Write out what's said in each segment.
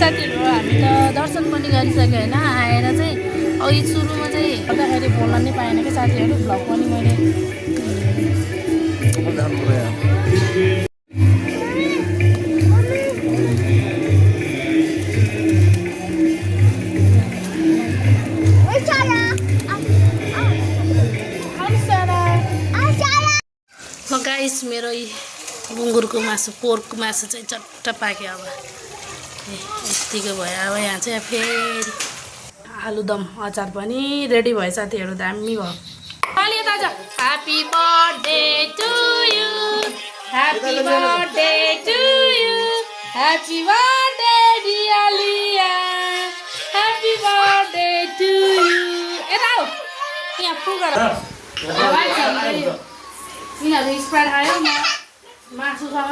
साथीहरू हामी त दर्शन पनि गरिसक्यो होइन आएर चाहिँ अघि सुरुमा चाहिँ गर्दाखेरि बोल्न नै पाएन कि साथीहरू भ्लग पनि मैले गाइस मेरो गुङ्गुरको मासु पोर्कको मासु चाहिँ चट्ट पाक्यो अब यतिको भयो अब यहाँ चाहिँ फेरि आलुदम अचार पनि रेडी भयो साथीहरू दामी भयो अलि दाजु happy birthday to you happy birthday to you happy birthday डियालिया ह्यापी बर्थडे टु यु यता हो यहाँ पुगेर यिनीहरू स्प्राइट खायो मासुसँग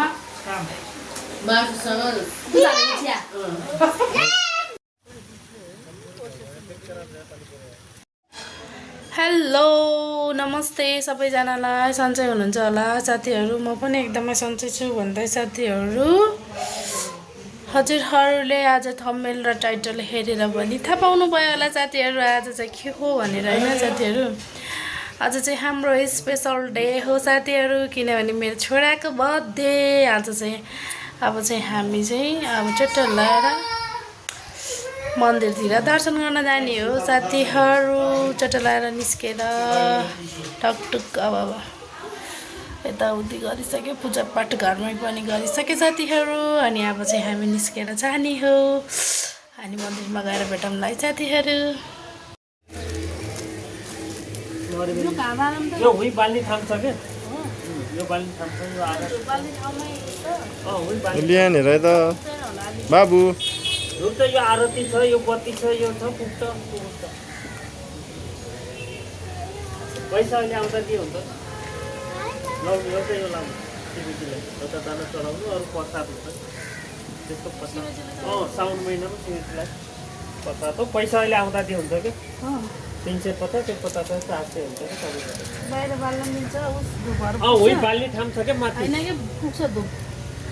हेलो नमस्ते सबैजनालाई सन्चै हुनुहुन्छ होला साथीहरू म पनि एकदमै सन्चै छु भन्दै साथीहरू हजुरहरूले आज थम्बनेल र टाइटल हेरेर पनि थाहा पाउनु भयो होला साथीहरू आज चाहिँ के हो भनेर होइन साथीहरू आज चाहिँ हाम्रो स्पेसल डे हो साथीहरू किनभने मेरो छोराको बर्थडे आज चाहिँ अब चाहिँ हामी चाहिँ अब चट्ट लगाएर मन्दिरतिर दर्शन गर्न जाने हो साथीहरू चट्ट लगाएर निस्केर टकटुक अब यताउति गरिसक्यो पूजापाठ घरमै पनि गरिसक्यो साथीहरू अनि अब चाहिँ हामी निस्केर जाने हो अनि मन्दिरमा गएर भेटौँला है साथीहरू यो हुई बाल्ने ठाउँ छ के यो बाल्ने ठाउँ छ यो आधा हुई बाल्ने लिएन हेर त बाबु यो त यो आरती छ यो बत्ती छ यो छ पुग्छ पैसा अहिले आउँदा के हुन्छ लाउनु एउटा यो लाउनु शिवजीलाई एउटा दाना चढाउनु अरू प्रसाद हुन्छ त्यस्तो प्रसाद साउन महिनामा शिवजीलाई प्रसाद हो पैसा अहिले आउँदा के हुन्छ कि 350 त्यो 50 800 हुन्छ कि बाहिर बाल्न मिल्छ उही बाल्ने ठाउँ छ क्या माथि पुग्छ धुप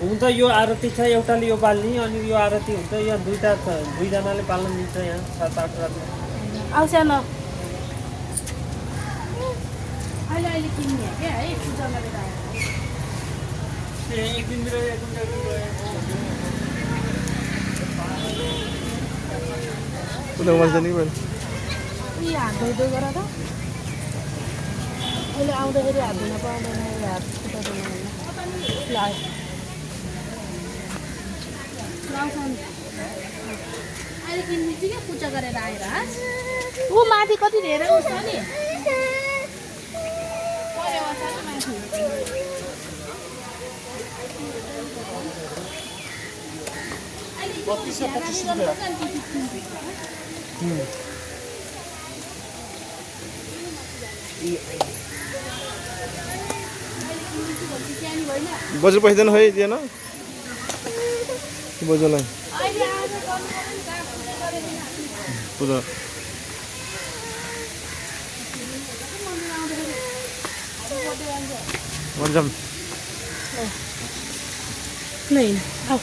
हुन्छ यो आरती छ एउटाले यो बाल्ने अनि यो आरती हुन्छ यहाँ दुईटा छ दुईजनाले बाल्न मिल्छ यहाँ 7-8 रातमा आउँछ न अहिले किन्ने क्या है पूजा गरेर एक दिन मेरो हात धोइदो गर त अहिले आउँदाखेरि हात धुन पाउँदैन हात छुट्टाउँदैन अहिले किन्छु क्या पूजा गरेर आएर ऊ माथि कति धेरै उठ्छ नि बजु पैसा दिनु खोइ दिएन बजुलाई पूजा मन्जम नहीं आओ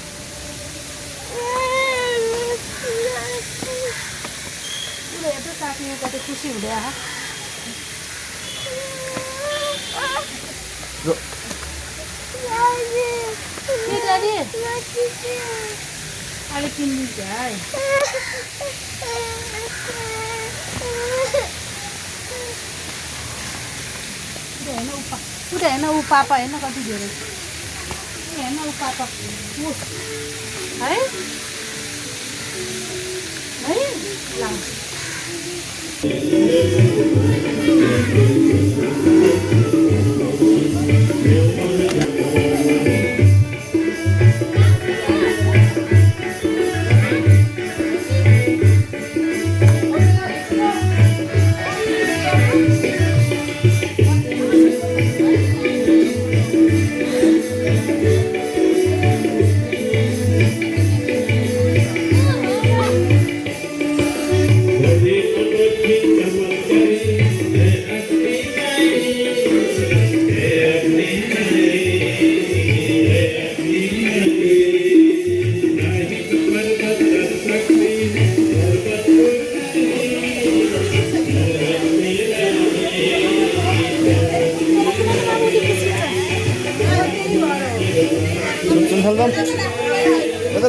कति खुसी हुँदै आहा अहिले किन्दिन्छ है उता हेर्न ऊ पापा हेर्न कति धेरै हेर्न ऊ पापा है है ल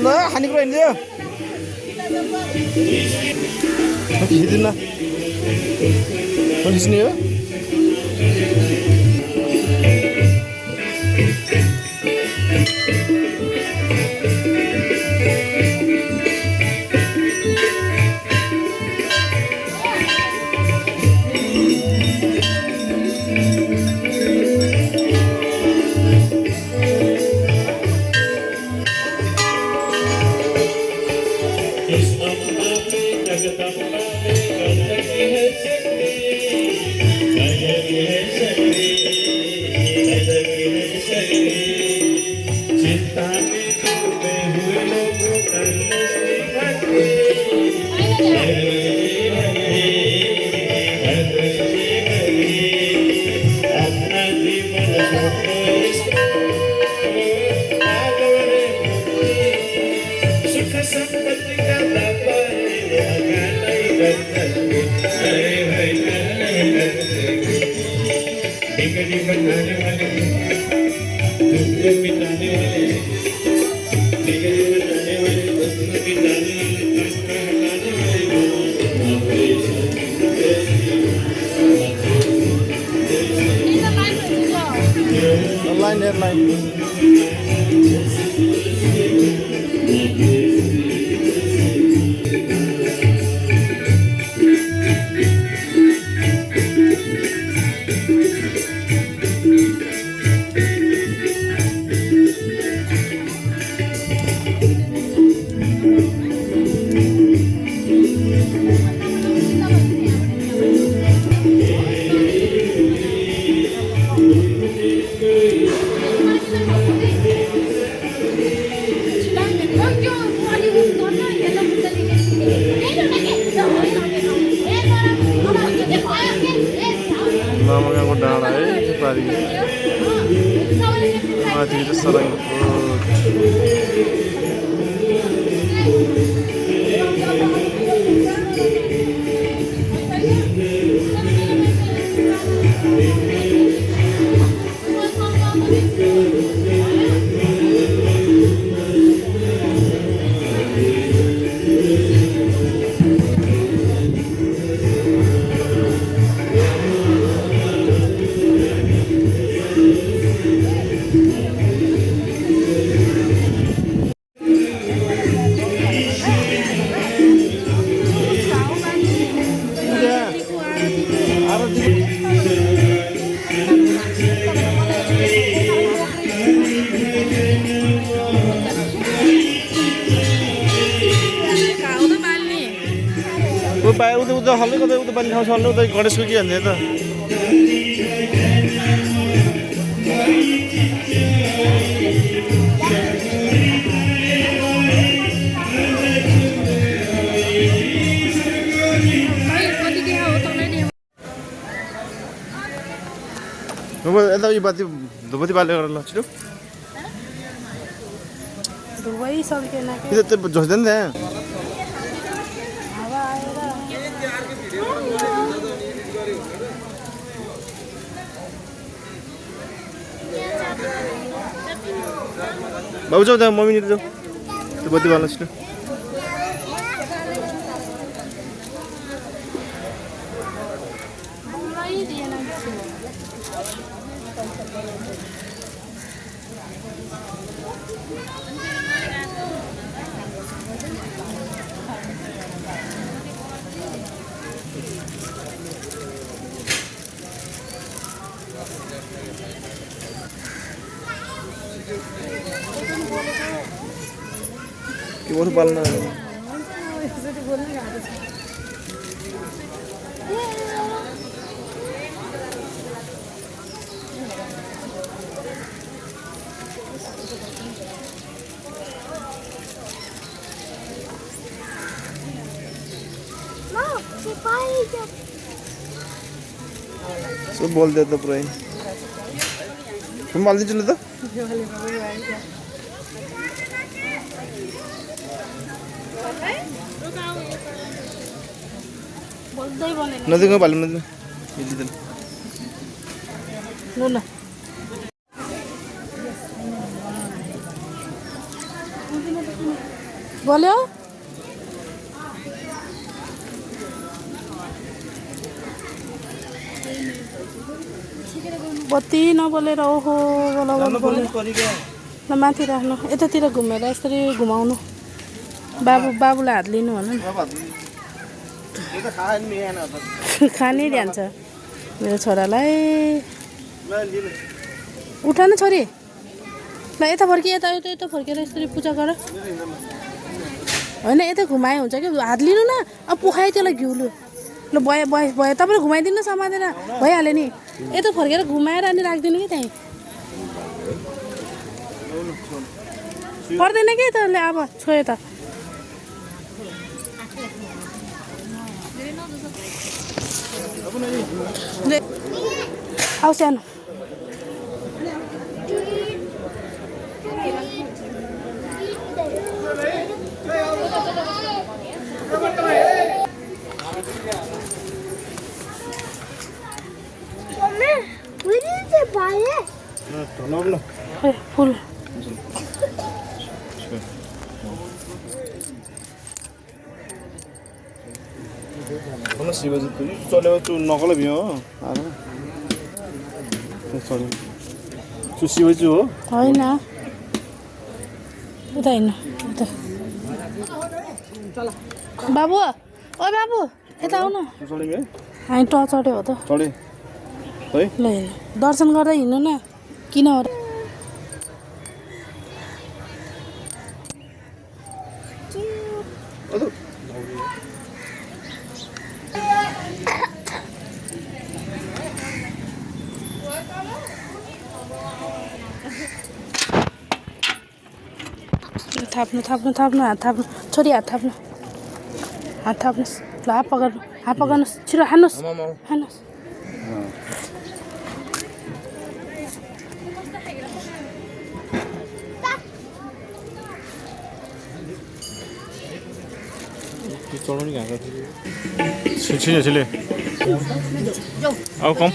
न खानेकुरा हिँड्यो खिच्दिन खिच्ने हो Namanya Kodara di Bali. Mati itu sering. उता हल्लै कतै उता पानी ठाउँ छ हल्लै उता गणेशको के भन्ने त यता यो बाती धुपती बाल्ने गरेर ल छिटो धुवै सकेन के त्यो झस्दैन त्यहाँ बाबु जाऊ त्यहाँ मम्मीनिर जाऊ त्यो बत्ती बाल्न छिटो के गर्नु पाल्न सब बोल्दै त पुरै हालिदिन्छु नि त नदीको भाल्नु नदिनु मिल्दैन ल ल बोल्यो बत्ती नबोलेर ओहो बोल्यो ल माथि राख्नु यतातिर घुमेर यसरी घुमाउनु बाबुलाई हात लिनु भन न खानै जान्छ मेरो छोरालाई उठा न छोरी ल यता फर्की यता यता फर्केर यसरी पूजा गर होइन यता घुमाए हुन्छ कि हात लिनु न अब पुखायो त्यसलाई घिउ लु ल भयो भयो भयो तपाईँले घुमाइदिनु समातेर भइहाल्यो नि यता फर्केर घुमाएर अनि राखिदिनु कि त्यहीँ पर्दैन कि त्यसले अब छोयो त आऊ सानो फुल शिवजी चलेको चु नकल भियो हो चु शिवजी हो होइन उता होइन उता बाबु ओ बाबु यता आउनु हामी चढ्यो हो त चढे है ल दर्शन गर्दै हिँड्नु न किन हो थाप्नु थाप्नु थाप्नु हात थाप्नु छोरी हात थाप्नु ल हात पकाउनुहोस् छिटो हान्नुहोस् हान्नुहोस् चढाउनु नि छिले छिले अब कम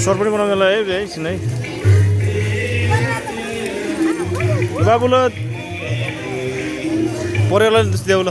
सर पनि बनाउनलाई है एकछिन है बाबुलाई परेलाई देऊ ल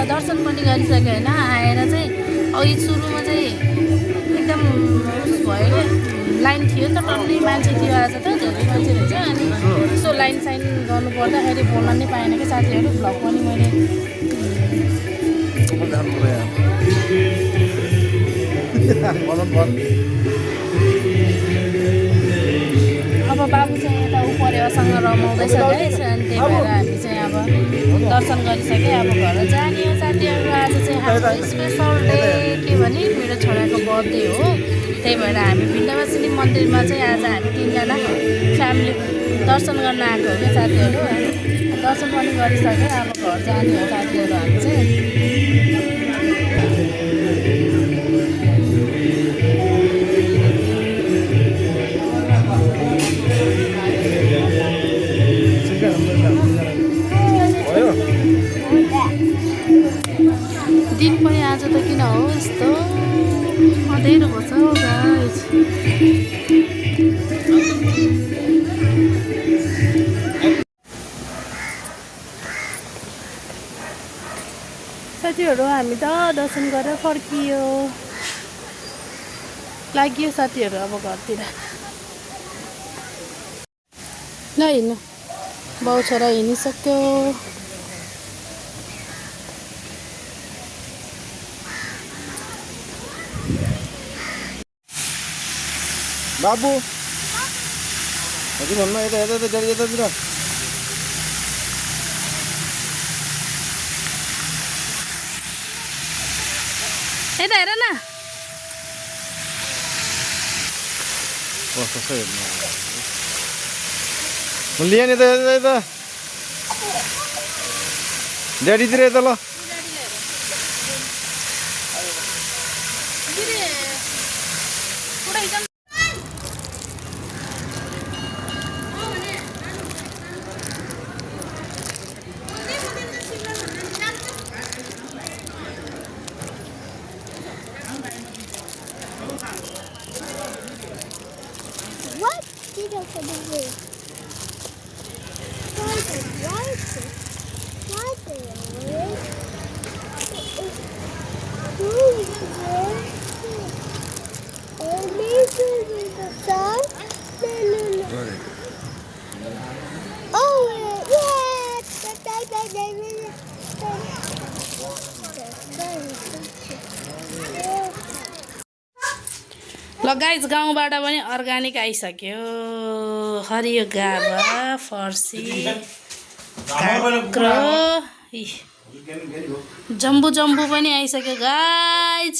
दर्शन पनि गरिसक्यो होइन आएर चाहिँ अघि सुरुमा चाहिँ एकदम भयो क्या लाइन थियो नि त टन्नै मान्छे थियो आज त धेरै मान्छे रहेछ अनि यसो लाइन साइन गर्नु पर्दाखेरि बोल्न नै पाएन कि साथीहरू भ्लग पनि मैले अब बाबु चाहिँ यता ऊ पऱ्यो साथीहरूसँग रमाउँदैछ गाइस अनि त्यही भएर हामी चाहिँ अब दर्शन गरिसकेँ अब घर जाने हो साथीहरू। आज चाहिँ हाम्रो स्पेसल डे के भने मेरो छोराको बर्थडे हो, त्यही भएर हामी विन्ध्यवासिनी मन्दिरमा चाहिँ आज हामी 3जना फ्यामिली दर्शन गर्न आएको हो क्या साथीहरू। दर्शन पनि गरिसकेँ अब घर जाने हो साथीहरू हामी चाहिँ। दिन पनि आज त किन हो यस्तो अँधेरो भएको छ हौ गाइस। साथीहरू हामी त दर्शन गरेर फर्कियो, लाग्यो साथीहरू अब घरतिर। ल हिँड्नु, बाउ छोरा हिँडिसक्यो। बाबु हजुर भन्नु यता यता यता गाडी यतातिर यता हेर न, कसो हेर्नु लिएँ नि त यता यता ड्याडीतिर यता ल। What did I say? ल गाइस गाउँबाट पनि अर्ग्यानिक आइसक्यो। हरियो गाभा, फर्सी, काँक्रो, जम्बु जम्बु पनि आइसक्यो गाइस।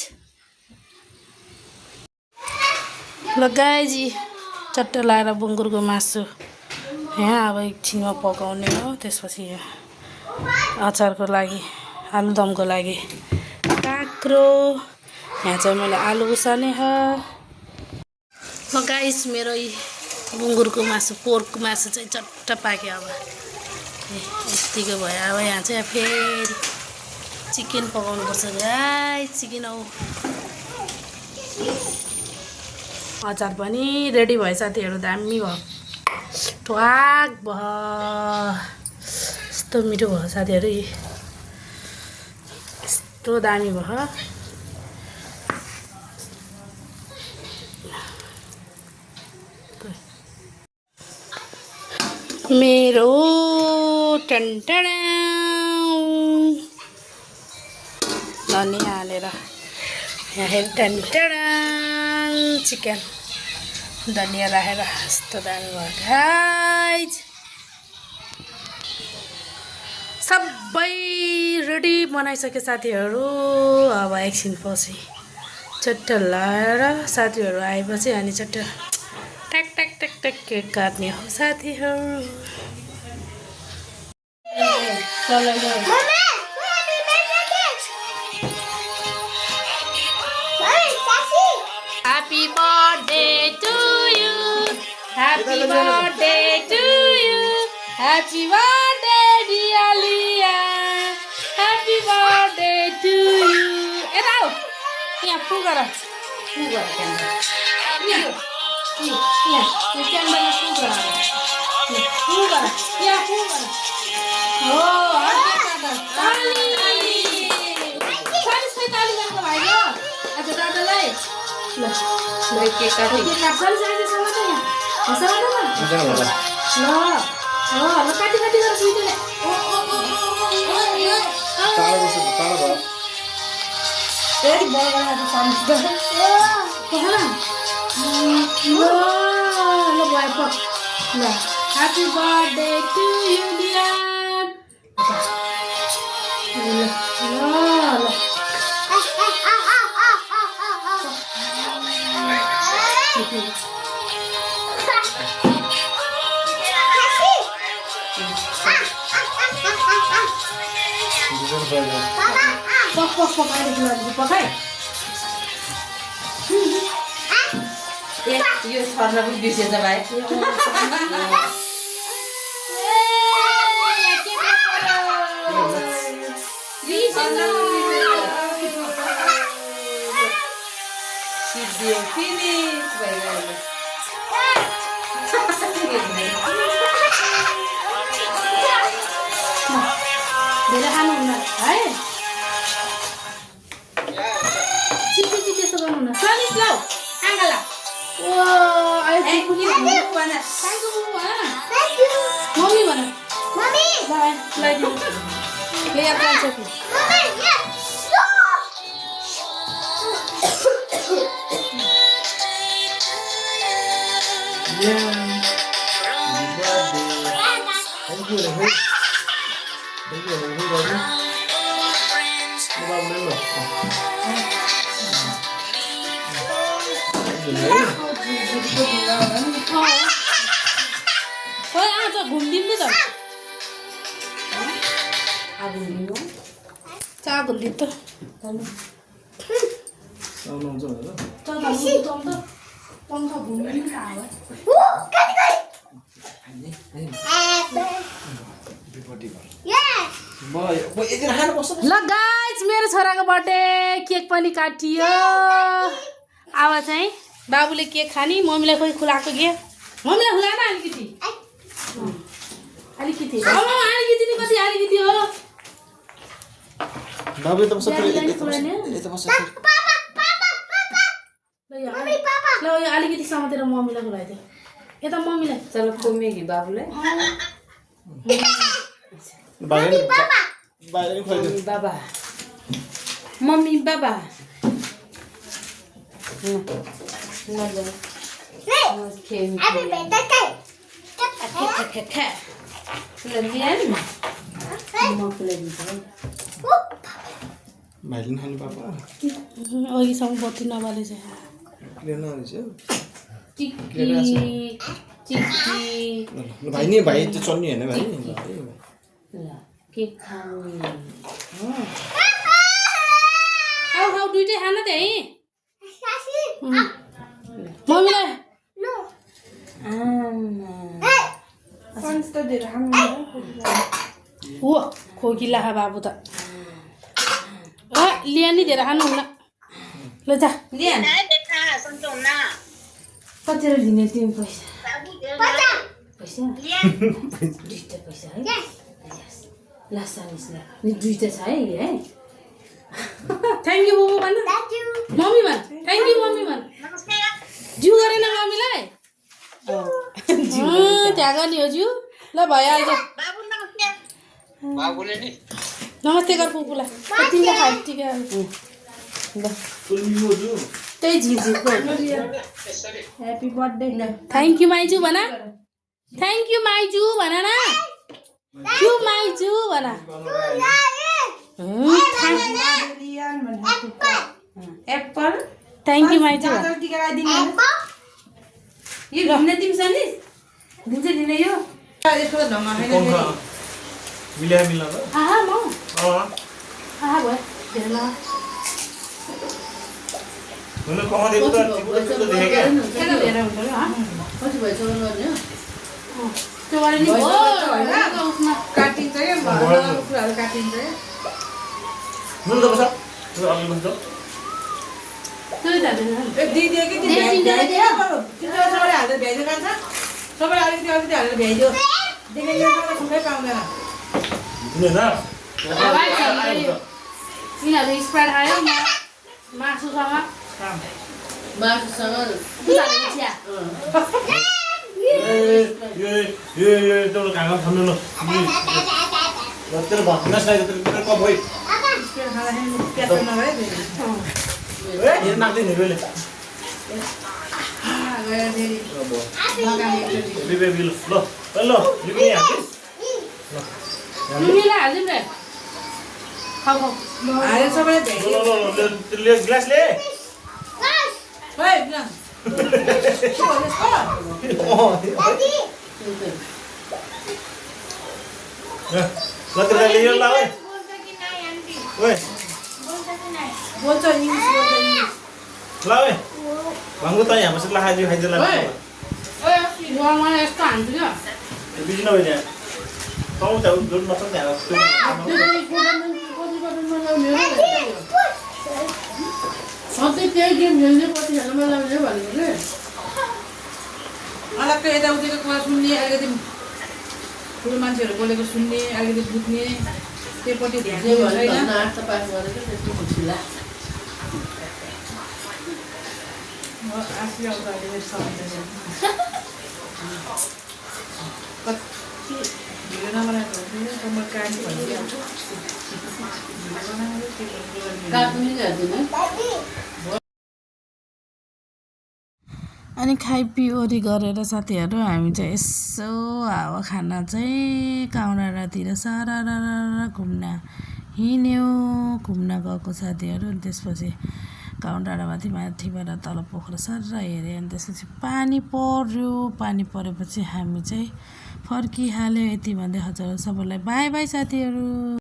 ल गाइस चट्ट लाएर बुङ्गुरको मासु यहाँ अब एकछिनमा पकाउने हो। त्यसपछि अचारको लागि, आलुदमको लागि काँक्रो, यहाँ चाहिँ मैले आलु उसाने हो। ल गाइस मेरो बुङ्गुरको मासु, पोर्कको मासु चाहिँ चट्ट पाक्यो। अब यतिको भयो। अब यहाँ चाहिँ फेरि चिकन पकाउनुपर्छ गाइस। चिकन औ अचार पनि रेडी भयो साथीहरू। दामी भयो, ट्वाक भयो, यस्तो मिठो भयो साथीहरू, यस्तो दामी भयो। मेरो टन्टडा धनिया हालेर यहाँ टन्टडा चिकन धनिया राखेर यस्तो दामी भयो गाइस। सबै रेडी बनाइसके साथीहरू। अब एकछिन पछि चट्ट लाएर साथीहरू आएपछि अनि चट्ट टक टक टक टक केक काट्ने हो साथीहरू। Happy birthday to you, happy birthday to you, happy birthday dear Leah, happy birthday to you. Eta ho, यहाँ फुल गर यहाँ यहाँ क्यामेरामा फुल गर यहाँ फुल गर हो। ताली सारी ताली गर्नु भयो। अच्छा दादालाई ल ल केक काट्नु केक काट्छ नि सारी समाज यहाँ समाज ल ल काटी काटी गर सुइले ओ ओ ओ ताला बस्नु ताला भयो फेरि बलगला त समझ्दा ल ल भयो ल Happy birthday to you, dear. ल पकाइ यो छर्न पनि बिर्सेछ भाइ फिनिस भइगयो धेरै खानुहुन्न है चिची त्यसो गर्नुहुन्न सनिस लौ आँगाला ओ अहिले पुग्यो भन साइको बुबु भन Thank you. मम्मी भन Mommy. ल ल्याइदिनु ले अब जान्छ कि Mommy, yes. Stop. खोइ आज घुम्दिनु त चा घुम्दिनु त आउनुहुन्छ भनेर पंखा घुम्दिनु त आयो Ooh, got it. Yes. ल गाइस मेरो छोराको बर्थडे केक पनि काटियो अब चाहिँ बाबुले केक खाने मम्मीलाई खोइ खुलाएको के मम्मीलाई खुलाएन अलिकति अलिकति अलिकति नि कति अलिकति हो बाबु त बस्छ ल यो अलिकति समातेर मम्मीलाई खुलाइदियो यता मम्मीलाई चलो खुमेगी बाबुलाई बाबा मम्मी बाबा Happy birthday. भाइले खाने पापा अघिसम्म बत्ती नबाले चाहिँ ल्याउन आउँछ चिक्की भाइ नि भाइ त्यो चल्ने होइन भाइ केक खाने खाऊ खाऊ दुइटै खान त है Sassy. मम्मीलाई No. हो खोकिला खा बाबु त लिया नि धेरै खानुहुन्न ल जा लिएन कतिवटा लिने तिमी पैसा पैसा दुईटा पैसा है लासानिसलाई नि दुईटा छ है थ्याङ्क यू बुबु भन्न Thank you. मम्मी भन् थ्याङ्क यू मम्मी भन् जिउ गरेन मम्मीलाई त्यहाँ गर्ने हो जिउ ल भइहाल्छ नमस्ते गर पुपुलाई तिमीले खाइ टिका त्यही झिझिको ह्याप्पी बर्थडे थ्याङ्क यू माइजू भन थ्याङ्क यू माइजू भन न यू माइजू भन एप्पल थ्याङ्क यू माइजू यो घुम्ने तिमी सनिस दिन्छ दिने यो मिलाएर मिलाएर आहा म आहा भयो धेरै ल हुन कमाएको त चिकन देखे क्या धेरै हुन्छ नि कति भयो चौन गर्ने हो त्यो गरे नि हो उसमा काटिन्छ क्या कुराहरू काटिन्छ नुन त बस्छ त्यो अघि बस्छ त्यही त दिदियो कि भ्याइदियो सबैले हालेर भ्याइदियो कान्छ सबैले अलिकति अलिकति हालेर भ्याइदियो देखेर खुबै पाउँदैन हुने न यिनीहरू स्प्राइट खायो मासुसँग चिया यो एउटा घाँगा खानु ल तेरो भक्ना साइज तेरो कप होइ खाँदाखेरि प्याज नभए नाच्दै नि बेले लिबे बिल ल ल लिबे यहाँ लुमीलाई हालिदिउँ रे खाऊ खाऊ ले ग्लास ले Daddy. ल तेरा ले ला ओए ओए बोल्छ इङ्ग्लिस बोल्छ इङ्ग्लिस ल ओए भाङ्गो त यहाँ बसेर लाखा दियो खाइदियो ला मलाई यस्तो हान्छु क्या बिजिन होइन तँ त जोड नसक्छ त्यहाँ सधैँ त्यही गेम खेल्ने पछि खेल्न लगाउने भनेको कि अलग्गै यताउतिको कुरा सुन्ने अलिकति ठुलो मान्छेहरू बोलेको सुन्ने अलिकति बुझ्ने त्योपट्टि ध्यान दिनु छैन आफै आउँछ अहिले सम्झेर कति भिडियो नबनाएको हुन्छ त म कहानी भनिदिइहाल्छु भिडियो बनाएर के भन्नु Daddy. अनि खाइपिओरी गरेर साथीहरू हामी चाहिँ यसो हावा खान चाहिँ काउडाँडातिर सारा घुम्न हिँड्यौँ घुम्न गएको साथीहरू अनि त्यसपछि काउडाँडामाथि माथिबाट तल पोखरा सर हेऱ्यो अनि त्यसपछि पानी पर्यो पानी परेपछि हामी चाहिँ फर्किहाल्यो यति भन्दै हजुर सबैलाई बाई बाई साथीहरू।